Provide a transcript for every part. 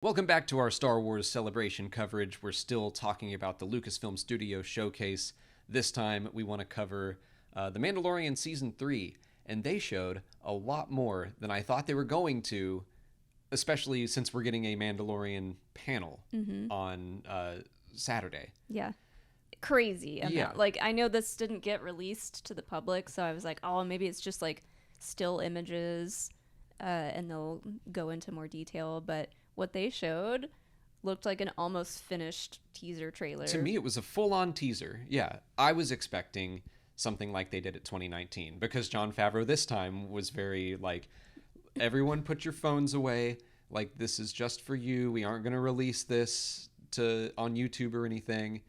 Welcome back to our Star Wars Celebration coverage. We're still talking about the Lucasfilm Studio Showcase. This time we want to cover The Mandalorian Season 3, and they showed a lot more than I thought they were going to, especially since we're getting a Mandalorian panel on Saturday. Yeah. Crazy amount. Yeah. Like, I know this didn't get released to the public, so I was like, oh, maybe it's just like still images and they'll go into more detail, but what they showed looked like an almost finished teaser trailer. To me, it was a full-on teaser. Yeah, I was expecting something like they did at 2019, because Jon Favreau this time was very like, everyone put your phones away. Like, this is just for you. We aren't going to release this on YouTube or anything.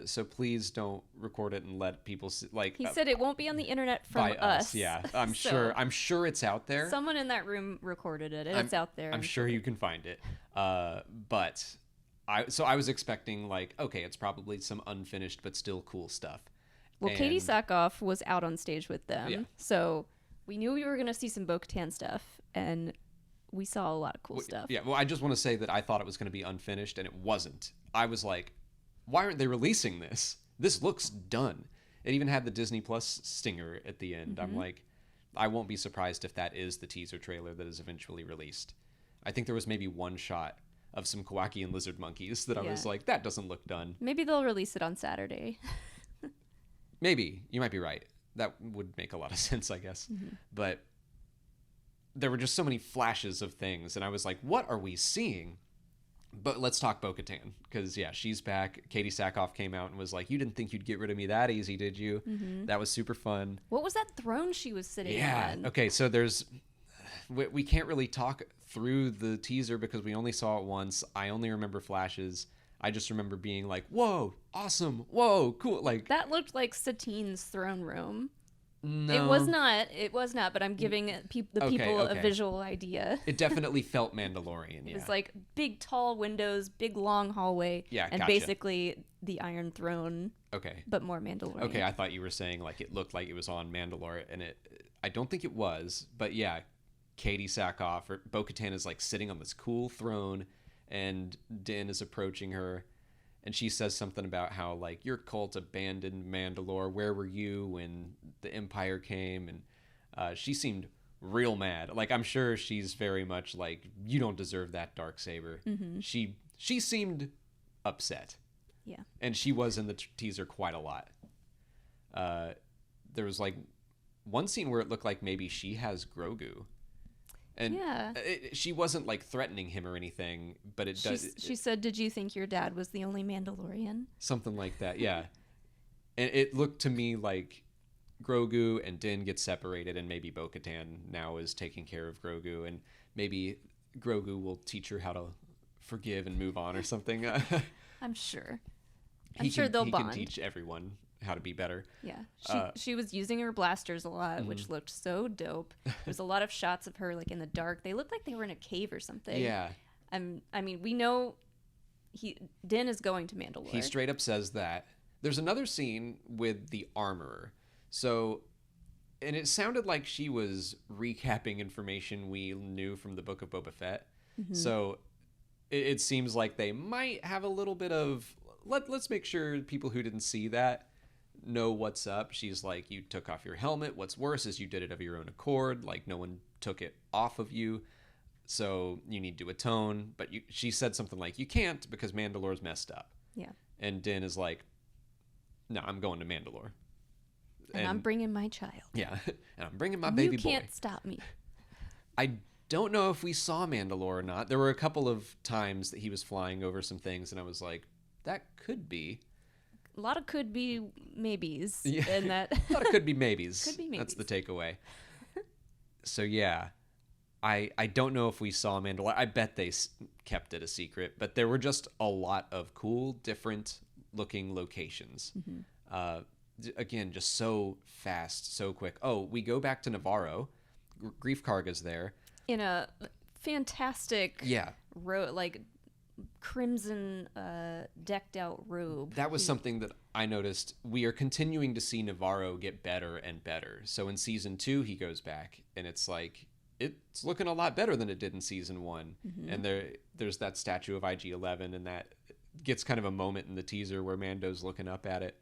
So please don't record it and let people see. Like, he said it won't be on the internet from us. Yeah, I'm sure. I'm sure it's out there. Someone in that room recorded it, and it's out there. I'm sure you can find it. But I was expecting, like, okay, it's probably some unfinished but still cool stuff. Well, Katie Sackhoff was out on stage with them, Yeah. so we knew we were going to see some Boca Tan stuff, and we saw a lot of cool stuff. Yeah, well, I just want to say that I thought it was going to be unfinished, and it wasn't. I was like, why aren't they releasing this? This looks done. It even had the Disney Plus stinger at the end. I'm like, I won't be surprised if that is the teaser trailer that is eventually released. I think there was maybe one shot of some Kowakian lizard monkeys that I was like, that doesn't look done. Maybe they'll release it on Saturday. Maybe. You might be right. That would make a lot of sense, I guess. But there were just so many flashes of things, and I was like, what are we seeing? But let's talk Boca Tan, because, yeah, she's back. Katie Sackhoff came out and was like, you didn't think you'd get rid of me that easy, did you? That was super fun. What was that throne she was sitting on? Yeah, okay, so we can't really talk through the teaser because we only saw it once. I only remember flashes. I just remember being like, whoa, awesome, whoa, cool. Like, that looked like Satine's throne room. no. It was not, but I'm giving people a visual idea. It definitely felt Mandalorian, yeah. It was like big, tall windows, big, long hallway. Yeah, and gotcha. Basically the Iron Throne, Okay. but more Mandalorian. Okay, I thought you were saying like it looked like it was on Mandalore, and I don't think it was, but yeah, Katie Sackhoff or Boca Tan is like sitting on this cool throne, and Din is approaching her, and she says something about how like your cult abandoned Mandalore. Where were you when the Empire came? And she seemed real mad. Like, I'm sure she's very much like, you don't deserve that Darksaber. She seemed upset. Yeah. And she was in the teaser quite a lot. There was like one scene where it looked like maybe she has Grogu. And yeah. She wasn't like threatening him or anything, but She said, did you think your dad was the only Mandalorian? Something like that, yeah. And it looked to me like Grogu and Din get separated, and maybe Boca Tan now is taking care of Grogu, and maybe Grogu will teach her how to forgive and move on or something. I'm sure. I'm sure they'll bond. He can teach everyone how to be better. Yeah. She was using her blasters a lot, which looked so dope. There's a lot of shots of her like in the dark. They looked like they were in a cave or something. Yeah. I mean, we know Din is going to Mandalore. He straight up says that. There's another scene with the armorer. So, and it sounded like she was recapping information we knew from the Book of Boba Fett. So it seems like they might have a little bit of, let's make sure people who didn't see that know what's up. She's like, you took off your helmet. What's worse is you did it of your own accord. Like, no one took it off of you. So you need to atone. But she said something like, you can't because Mandalore's messed up. Yeah. And Din is like, no, I'm going to Mandalore. And I'm bringing my child. Yeah, and I'm bringing my baby boy. You can't stop me. I don't know if we saw Mandalore or not. There were a couple of times that he was flying over some things, and I was like, that could be. A lot of could be maybes. Yeah. In that. A lot of could be maybes. Could be maybes. That's the takeaway. So yeah, I don't know if we saw Mandalore. I bet they kept it a secret, but there were just a lot of cool, different looking locations. Again, just so fast, so quick. Oh, we go back to Navarro. Grief Karga's there. In a fantastic like crimson decked out robe. That was something that I noticed. We are continuing to see Navarro get better and better. So in season 2, he goes back, and it's like it's looking a lot better than it did in season 1. And there's that statue of IG-11, and that gets kind of a moment in the teaser where Mando's looking up at it.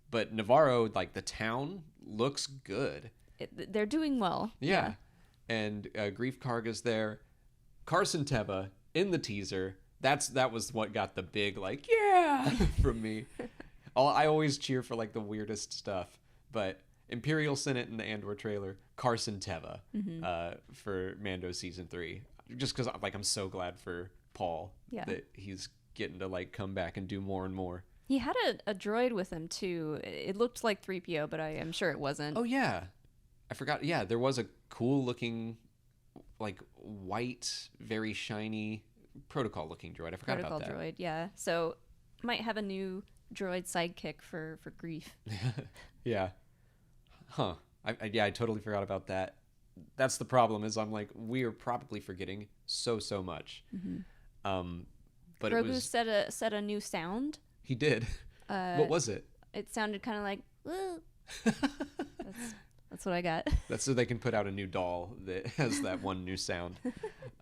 But Navarro, like the town, looks good. They're doing well. Yeah. And Grief Karga's there. Carson Teva in the teaser. That was what got the big, like, yeah, from me. I always cheer for, like, the weirdest stuff. But Imperial Senate in the Andor trailer, Carson Teva for Mando season 3. Just because, like, I'm so glad for Paul that he's getting to, like, come back and do more and more. He had a droid with him, too. It looked like 3PO, but I am sure it wasn't. Oh, yeah. I forgot. Yeah, there was a cool-looking, like, white, very shiny, protocol-looking droid. I forgot about that. Protocol droid, yeah. So, might have a new droid sidekick for Grief. Yeah. Huh. I totally forgot about that. That's the problem, is I'm like, we are probably forgetting so much. But Grogu it was... set a new sound. He did. What was it? It sounded kind of like, woo. That's what I got. That's so they can put out a new doll that has that one new sound.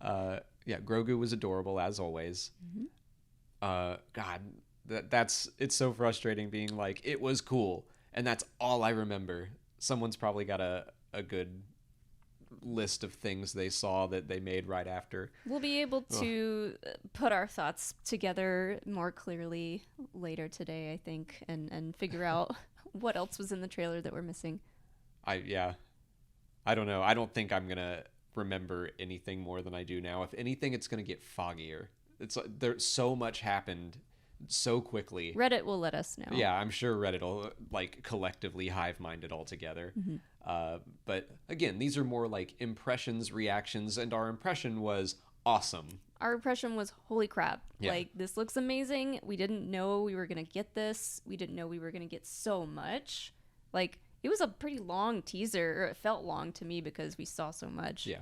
Yeah, Grogu was adorable, as always. God, it's so frustrating being like, it was cool, and that's all I remember. Someone's probably got a good list of things they saw that they made right after. We'll be able to put our thoughts together more clearly later today, I think, and figure out what else was in the trailer that we're missing. I don't know. I don't think I'm gonna remember anything more than I do now. If anything, it's gonna get foggier. It's there's so much happened so quickly. Reddit will let us know. Yeah, I'm sure Reddit will, like, collectively hive-mind it all together. But again, these are more like impressions, reactions, and our impression was awesome. Our impression was, holy crap. Yeah. Like, this looks amazing. We didn't know we were going to get this. We didn't know we were going to get so much. Like, it was a pretty long teaser. Or it felt long to me because we saw so much. Yeah.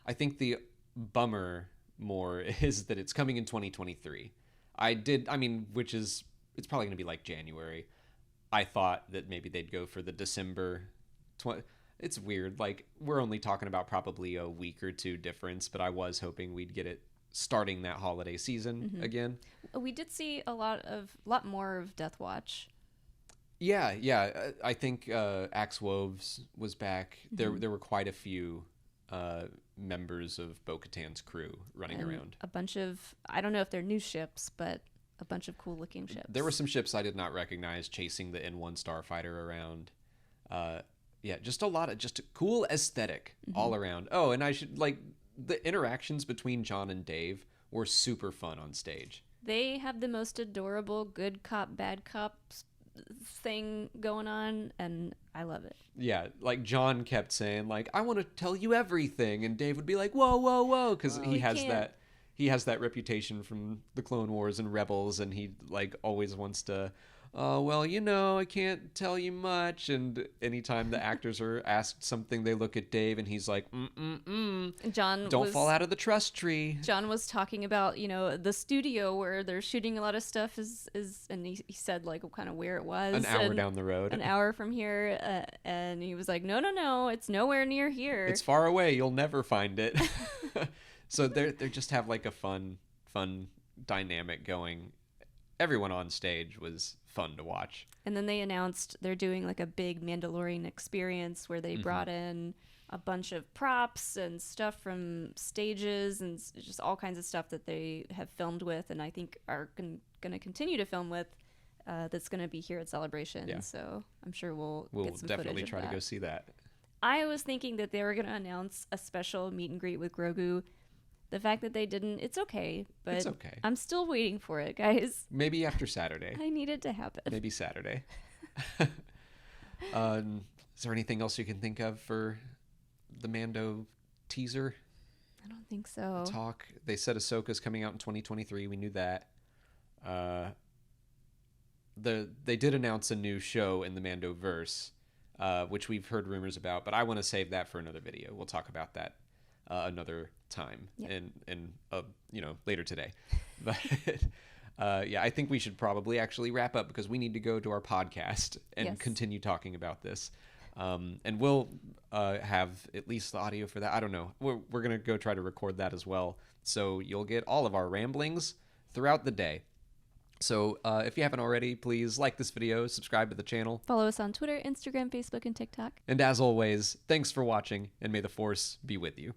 I think the bummer more is that it's coming in 2023. It's probably going to be like January. I thought that maybe they'd go for the December. It's weird. Like, we're only talking about probably a week or two difference, but I was hoping we'd get it starting that holiday season again. We did see a lot more of Death Watch. Yeah. I think Axe Woves was back. There were quite a few members of Boca Tan's crew running around. A bunch of, I don't know if they're new ships, but a bunch of cool looking ships. There were some ships I did not recognize chasing the N1 starfighter around. Just a lot of just a cool aesthetic all around. Oh, and I should, like, the interactions between John and Dave were super fun on stage. They have the most adorable good cop, bad cop thing going on, and I love it. Yeah, like John kept saying, like, I want to tell you everything, and Dave would be like, whoa, because he has that reputation from the Clone Wars and Rebels, and he, like, always wants to, I can't tell you much. And anytime the actors are asked something, they look at Dave, and he's like, John, don't fall out of the trust tree. John was talking about, the studio where they're shooting a lot of stuff is and he said, like, kind of where it was. An hour down the road. An hour from here. And he was like, no, it's nowhere near here. It's far away. You'll never find it. So they just have, like, a fun dynamic going. Everyone on stage was fun to watch. And then they announced they're doing, like, a big Mandalorian experience where they brought in a bunch of props and stuff from stages and just all kinds of stuff that they have filmed with and I think are going to continue to film with that's going to be here at Celebration. Yeah. So I'm sure we'll get some definitely footage try of to go see that. I was thinking that they were going to announce a special meet and greet with Grogu. The fact that they didn't, it's okay, but it's okay. I'm still waiting for it, guys. Maybe after Saturday. I need it to happen. Maybe Saturday. Is there anything else you can think of for the Mando teaser? I don't think so. They said Ahsoka's coming out in 2023. We knew that. They did announce a new show in the Mandoverse, which we've heard rumors about, but I want to save that for another video. We'll talk about that another time and later today. But I think we should probably actually wrap up because we need to go to our podcast and continue talking about this. And we'll have at least the audio for that. I don't know. We're going to go try to record that as well. So you'll get all of our ramblings throughout the day. So if you haven't already, please like this video, subscribe to the channel. Follow us on Twitter, Instagram, Facebook, and TikTok. And as always, thanks for watching, and may the Force be with you.